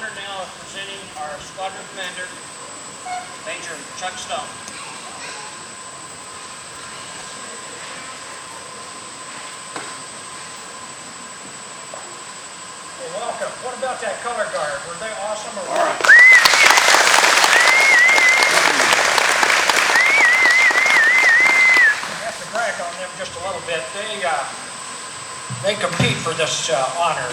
honor now of presenting our Squadron Commander, Major Chuck Stone. Well, welcome. What about that color guard? Were they awesome or what? I have to brag on them just a little bit. They compete for this honor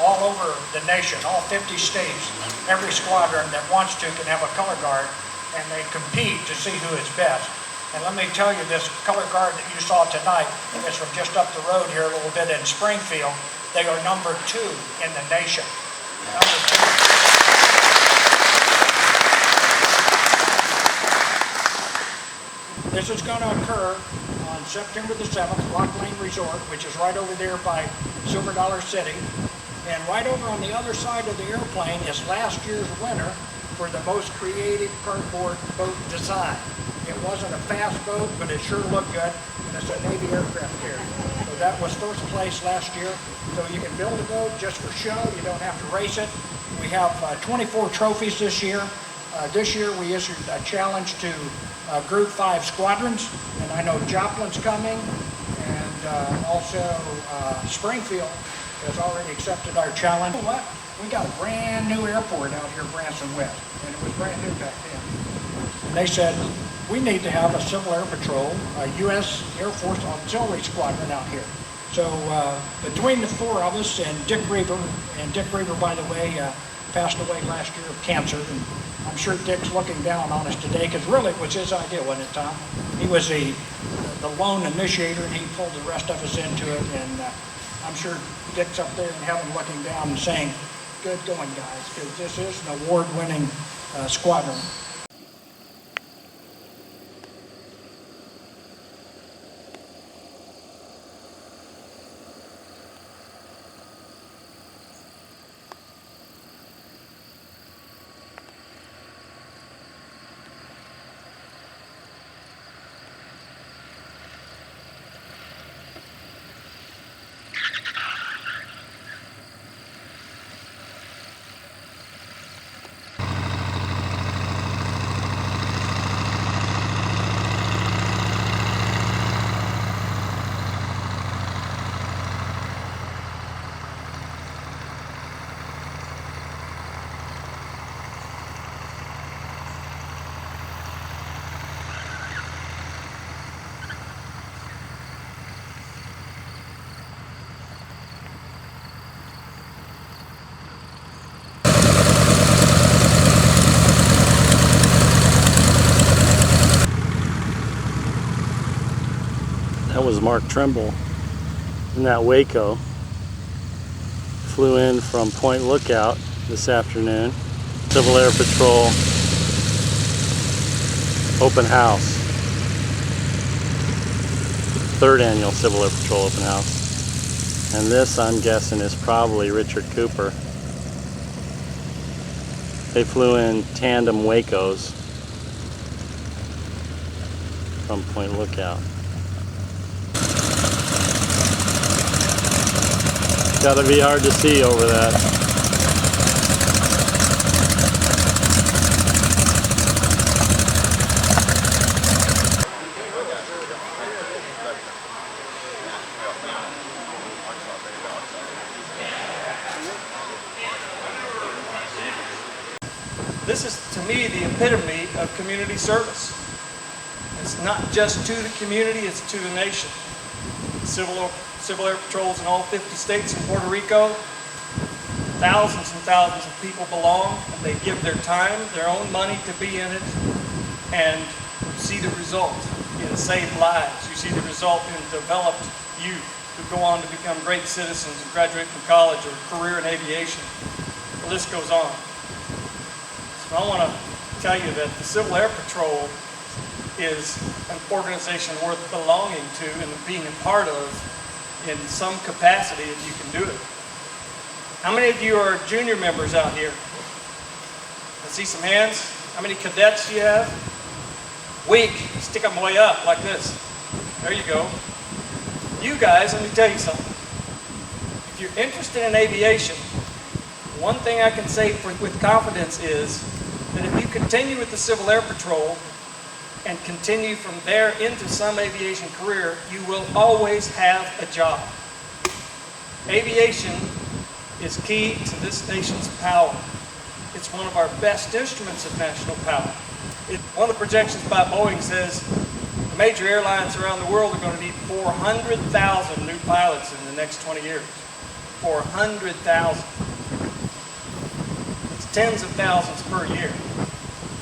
all over the nation, all 50 states. Every squadron that wants to can have a color guard, and they compete to see who is best. And let me tell you, this color guard that you saw tonight is from just up the road here a little bit in Springfield. They are number 2 in the nation. Number 2. This is going to occur on September the 7th, Rock Lane Resort, which is right over there by Silver Dollar City. And right over on the other side of the airplane is last year's winner for the most creative cardboard boat design. It wasn't a fast boat, but it sure looked good, and it's a Navy aircraft carrier. So that was first place last year. So you can build a boat just for show. You don't have to race it. We have 24 trophies this year. This year we issued a challenge to Group 5 squadrons, and I know Joplin's coming, and also Springfield has already accepted our challenge. You know what? We got a brand new airport out here, Branson West, and it was brand new back then. And they said, we need to have a Civil Air Patrol, a U.S. Air Force Auxiliary Squadron out here. So between the 4 of us and Dick Reaver, by the way, passed away last year of cancer, and I'm sure Dick's looking down on us today, because really it was his idea, wasn't it, Tom? He was the lone initiator, and he pulled the rest of us into it, and I'm sure Dick's up there in heaven looking down and saying, good going, guys, because this is an award-winning squadron. That was Mark Trimble in that Waco. Flew in from Point Lookout this afternoon. Civil Air Patrol open house. 3rd annual Civil Air Patrol open house. And this, I'm guessing, is probably Richard Cooper. They flew in tandem Wacos from Point Lookout. Gotta be hard to see over that. This is, to me, the epitome of community service. It's not just to the community, it's to the nation. Civil Air Patrols in all 50 states and Puerto Rico. Thousands and thousands of people belong, and they give their time, their own money to be in it, and you see the result in saved lives. You see the result in developed youth who go on to become great citizens and graduate from college or career in aviation. The list goes on. So I want to tell you that the Civil Air Patrol is an organization worth belonging to and being a part of in some capacity if you can do it. How many of you are junior members out here? I see some hands. How many cadets do you have? Weak. Stick them way up like this. There you go. You guys, let me tell you something. If you're interested in aviation, One thing I can say with confidence is that if you continue with the Civil Air Patrol and continue from there into some aviation career, you will always have a job. Aviation is key to this nation's power. It's one of our best instruments of national power. One of the projections by Boeing says the major airlines around the world are going to need 400,000 new pilots in the next 20 years. 400,000. It's tens of thousands per year.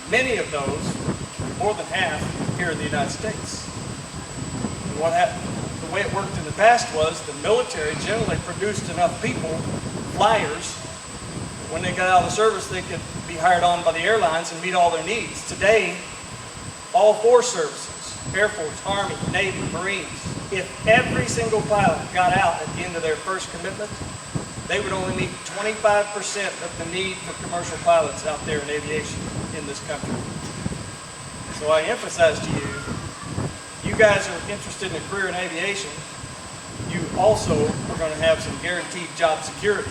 Many of those, more than half, here in the United States. And what happened? The way it worked in the past was the military generally produced enough people, flyers, when they got out of the service they could be hired on by the airlines and meet all their needs. Today, all four services, Air Force, Army, Navy, Marines, if every single pilot got out at the end of their first commitment, they would only meet 25% of the need for commercial pilots out there in aviation in this country. So I emphasize to you, you guys are interested in a career in aviation, you also are going to have some guaranteed job security.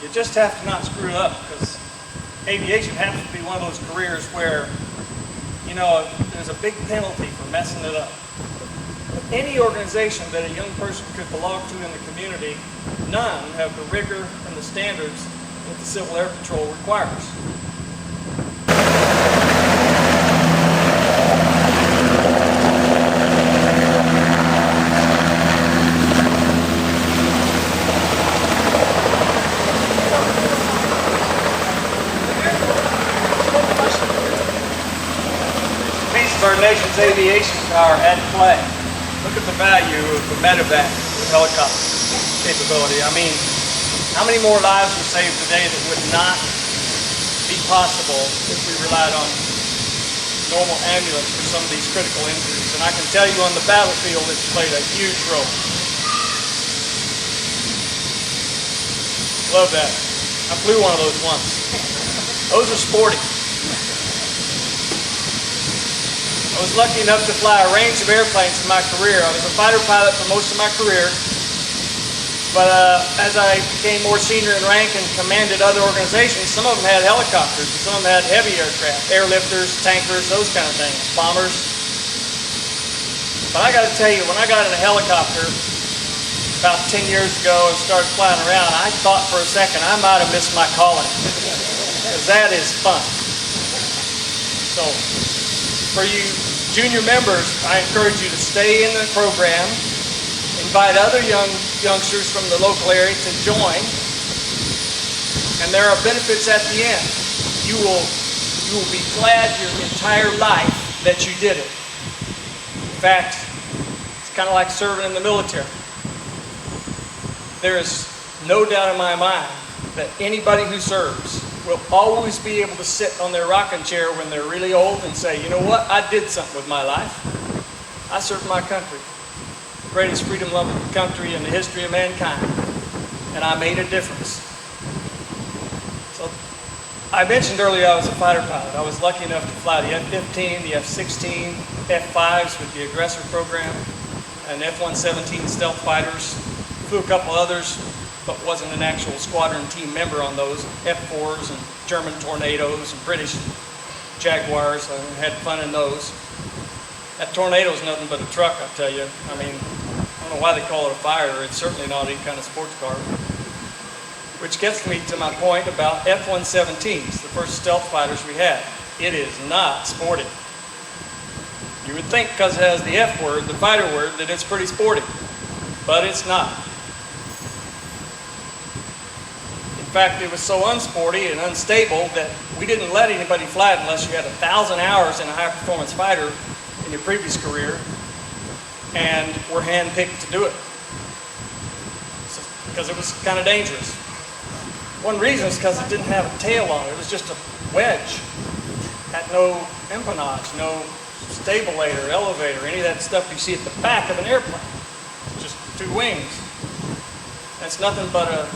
You just have to not screw it up, because aviation happens to be one of those careers where, you know, there's a big penalty for messing it up. But any organization that a young person could belong to in the community, none have the rigor and the standards that the Civil Air Patrol requires. Our nation's aviation power at play. Look at the value of the medevac helicopter capability. I mean, how many more lives were saved today that would not be possible if we relied on normal ambulance for some of these critical injuries? And I can tell you on the battlefield it's played a huge role. Love that. I flew one of those once. Those are sporty. I was lucky enough to fly a range of airplanes in my career. I was a fighter pilot for most of my career, but as I became more senior in rank and commanded other organizations, some of them had helicopters, and some of them had heavy aircraft, airlifters, tankers, those kind of things, bombers. But I got to tell you, when I got in a helicopter about 10 years ago and started flying around, I thought for a second I might have missed my calling, because that is fun. So, for you junior members, I encourage you to stay in the program, invite other youngsters from the local area to join, and there are benefits at the end. You will be glad your entire life that you did it. In fact, it's kind of like serving in the military. There is no doubt in my mind that anybody who serves will always be able to sit on their rocking chair when they're really old and say, you know what, I did something with my life. I served my country, the greatest freedom-loving country in the history of mankind, and I made a difference. So, I mentioned earlier I was a fighter pilot. I was lucky enough to fly the F-15, the F-16, F-5s with the Aggressor program, and F-117 stealth fighters. Flew a couple others, but wasn't an actual squadron team member on those, F-4s and German Tornadoes and British Jaguars. I had fun in those. That Tornado's nothing but a truck, I tell you. I mean, I don't know why they call it a fighter. It's certainly not any kind of sports car. Which gets me to my point about F-117s, the first stealth fighters we had. It is not sporty. You would think because it has the F word, the fighter word, that it's pretty sporty, but it's not. In fact, it was so unsporty and unstable that we didn't let anybody fly it unless you had 1,000 hours in a high-performance fighter in your previous career and were hand-picked to do it, because it was kind of dangerous. One reason is because it didn't have a tail on it. It was just a wedge. Had no empennage, no stabulator, elevator, any of that stuff you see at the back of an airplane. It's just two wings. That's nothing but a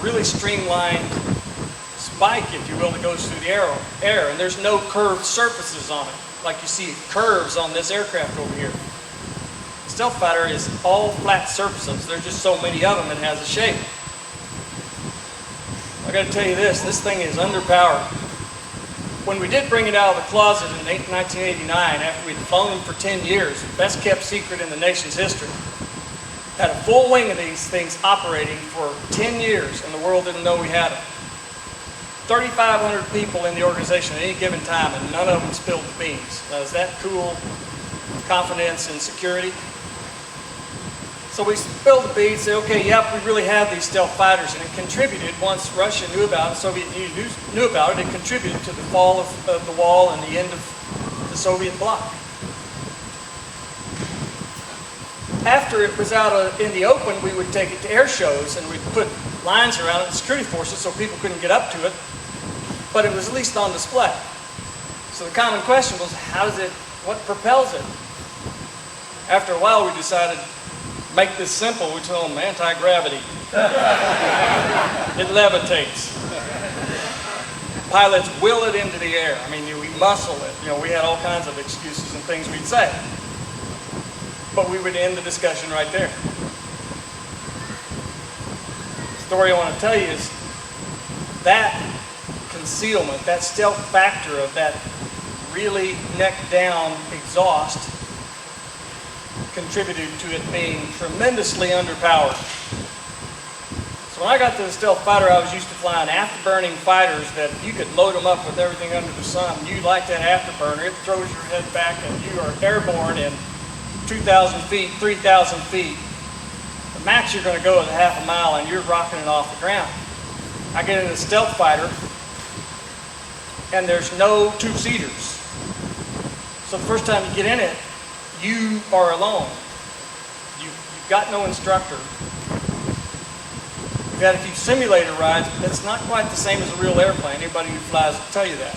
really streamlined spike, if you will, that goes through the air, and there's no curved surfaces on it, like you see curves on this aircraft over here. The stealth fighter is all flat surfaces. There's just so many of them it has a shape. got to tell you this thing is underpowered. When we did bring it out of the closet in 1989, after we'd flown them for 10 years, best kept secret in the nation's history, had a full wing of these things operating for 10 years, and the world didn't know we had them. 3,500 people in the organization at any given time, and none of them spilled the beans. Now, is that cool? Confidence and security? So we spilled the beans, said, okay, yep, we really have these stealth fighters, and it contributed, once Russia knew about it, the Soviet Union knew about it, it contributed to the fall of the wall and the end of the Soviet bloc. After it was out in the open, we would take it to air shows, and we'd put lines around it and security forces so people couldn't get up to it, but it was at least on display. So the common question was, what propels it? After a while, we decided, make this simple, we told them anti-gravity. It levitates. Pilots will it into the air. I mean, we muscle it. We had all kinds of excuses and things we'd say. But we would end the discussion right there. The story I want to tell you is that concealment, that stealth factor of that really neck-down exhaust contributed to it being tremendously underpowered. So when I got to the stealth fighter, I was used to flying afterburning fighters that you could load them up with everything under the sun. You like that afterburner, it throws your head back and you are airborne in 2,000 feet, 3,000 feet. The max you're going to go is a half a mile and you're rocking it off the ground. I get in a stealth fighter and there's no two-seaters. So the first time you get in it, you are alone. You've got no instructor. You've had a few simulator rides, but that's not quite the same as a real airplane. Anybody who flies will tell you that.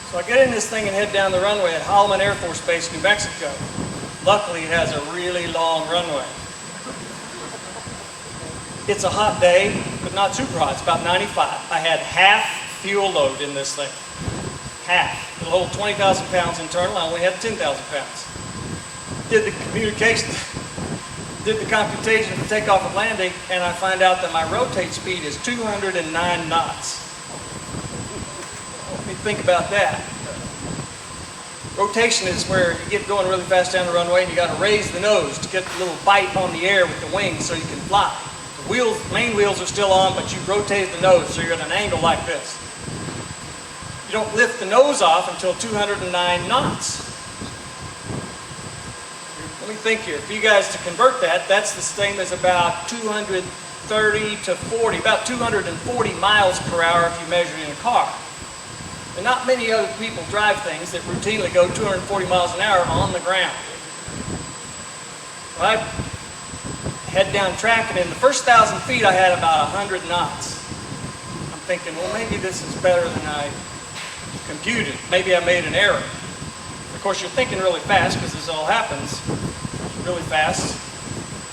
So I get in this thing and head down the runway at Holloman Air Force Base, New Mexico. Luckily, it has a really long runway. It's a hot day, but not super hot. It's about 95. I had half fuel load in this thing. Half. It'll hold 20,000 pounds internal. I only had 10,000 pounds. Did the computation for takeoff and landing, and I find out that my rotate speed is 209 knots. Let me think about that. Rotation is where you get going really fast down the runway and you got to raise the nose to get the little bite on the air with the wings so you can fly. The main wheels are still on, but you rotate the nose so you're at an angle like this. You don't lift the nose off until 209 knots. Let me think here. For you guys to convert that, that's the same as about 230 to 40, about 240 miles per hour if you measure it in a car. And not many other people drive things that routinely go 240 miles an hour on the ground. Well, I head down track, and in the first 1,000 feet I had about 100 knots. I'm thinking, well, maybe this is better than I computed. Maybe I made an error. Of course, you're thinking really fast because this all happens really fast,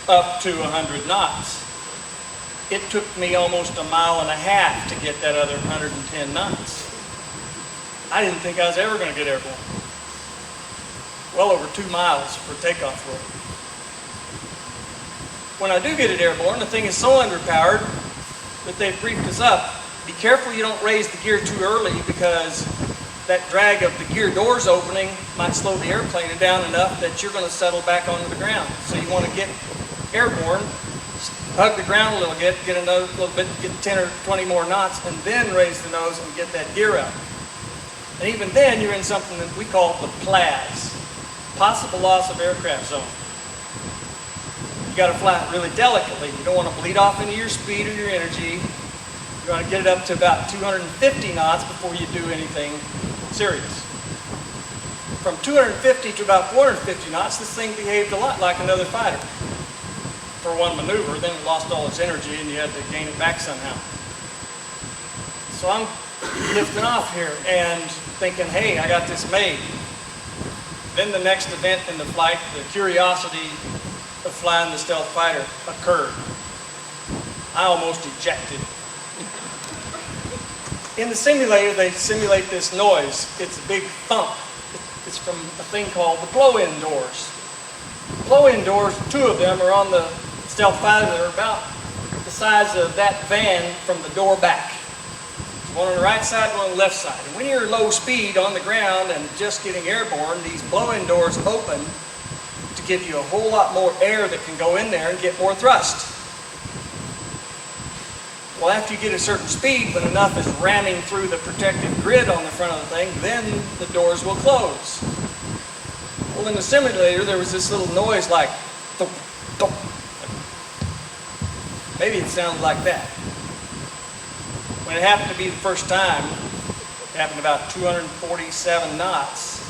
up to 100 knots. It took me almost a mile and a half to get that other 110 knots. I didn't think I was ever going to get airborne. Well over 2 miles for takeoff roll. When I do get it airborne, the thing is so underpowered that they've briefed us up. Be careful you don't raise the gear too early because that drag of the gear doors opening might slow the airplane down enough that you're going to settle back onto the ground. So you want to get airborne, hug the ground a little bit, get another little bit, get 10 or 20 more knots, and then raise the nose and get that gear out. And even then, you're in something that we call the PLAZ, possible loss of aircraft zone. You got to fly it really delicately. You don't want to bleed off into your speed or your energy. You want to get it up to about 250 knots before you do anything serious. From 250 to about 450 knots, this thing behaved a lot like another fighter. For one maneuver, then it lost all its energy and you had to gain it back somehow. So I'm lifting off here and thinking, hey, I got this made. Then the next event in the flight, the curiosity of flying the stealth fighter occurred. I almost ejected. In the simulator, they simulate this noise. It's a big thump. It's from a thing called the blow-in doors. Blow-in doors, 2 of them are on the stealth fighter. They're about the size of that van from the door back. One on the right side, one on the left side. And when you're low speed on the ground and just getting airborne, these blow-in doors open to give you a whole lot more air that can go in there and get more thrust. Well, after you get a certain speed, when enough is ramming through the protective grid on the front of the thing, then the doors will close. Well, in the simulator, there was this little noise like thump, thump. Maybe it sounded like that. When it happened to be the first time, it happened about 247 knots,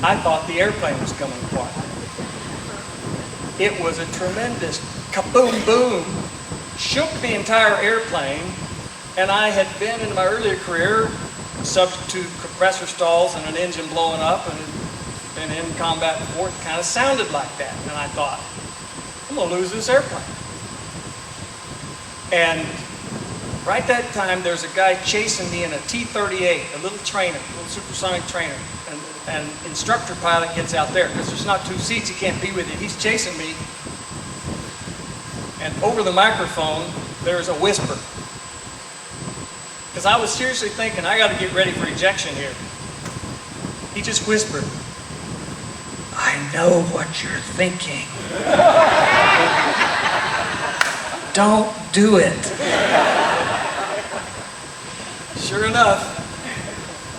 I thought the airplane was coming apart. It was a tremendous kaboom boom, shook the entire airplane, and I had been in my earlier career subject to compressor stalls and an engine blowing up and been in combat before. It kind of sounded like that, and I thought, I'm going to lose this airplane. And right that time, there's a guy chasing me in a T-38, a little trainer, a little supersonic trainer. And instructor pilot gets out there because there's not two seats, he can't be with you. He's chasing me. And over the microphone, there's a whisper. Because I was seriously thinking, I got to get ready for ejection here. He just whispered, I know what you're thinking. Don't do it. Sure enough,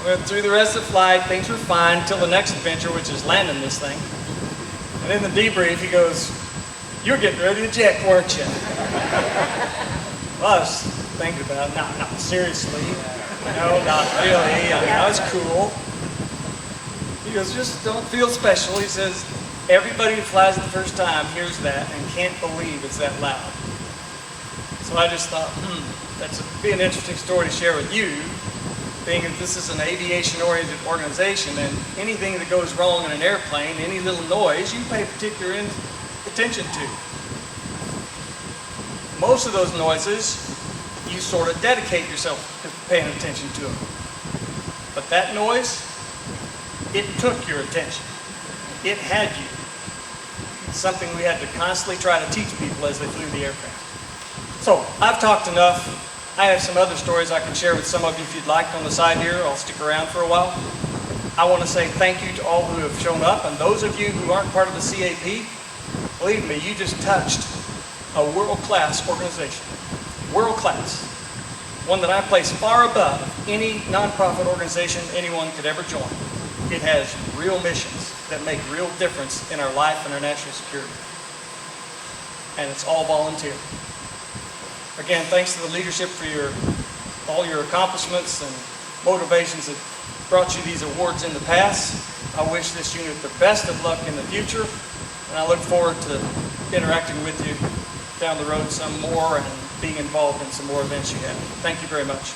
went through the rest of the flight, things were fine until the next adventure, which is landing this thing. And in the debrief, he goes, you're getting ready to jet, weren't you? Well, I was thinking about it, not seriously. No, not really. I mean, I was cool. He goes, just don't feel special. He says, everybody who flies it the first time hears that and can't believe it's that loud. So I just thought, that'd be an interesting story to share with you, being that this is an aviation-oriented organization, and anything that goes wrong in an airplane, any little noise, you pay particular attention to. Most of those noises, you sort of dedicate yourself to paying attention to them. But that noise, it took your attention. It had you. It's something we had to constantly try to teach people as they flew the aircraft. So, I've talked enough. I have some other stories I can share with some of you if you'd like on the side here. I'll stick around for a while. I want to say thank you to all who have shown up, and those of you who aren't part of the CAP, believe me, you just touched a world-class organization. World-class. One that I place far above any nonprofit organization anyone could ever join. It has real missions that make real difference in our life and our national security. And it's all volunteer. Again, thanks to the leadership for all your accomplishments and motivations that brought you these awards in the past. I wish this unit the best of luck in the future, and I look forward to interacting with you down the road some more and being involved in some more events you have. Thank you very much.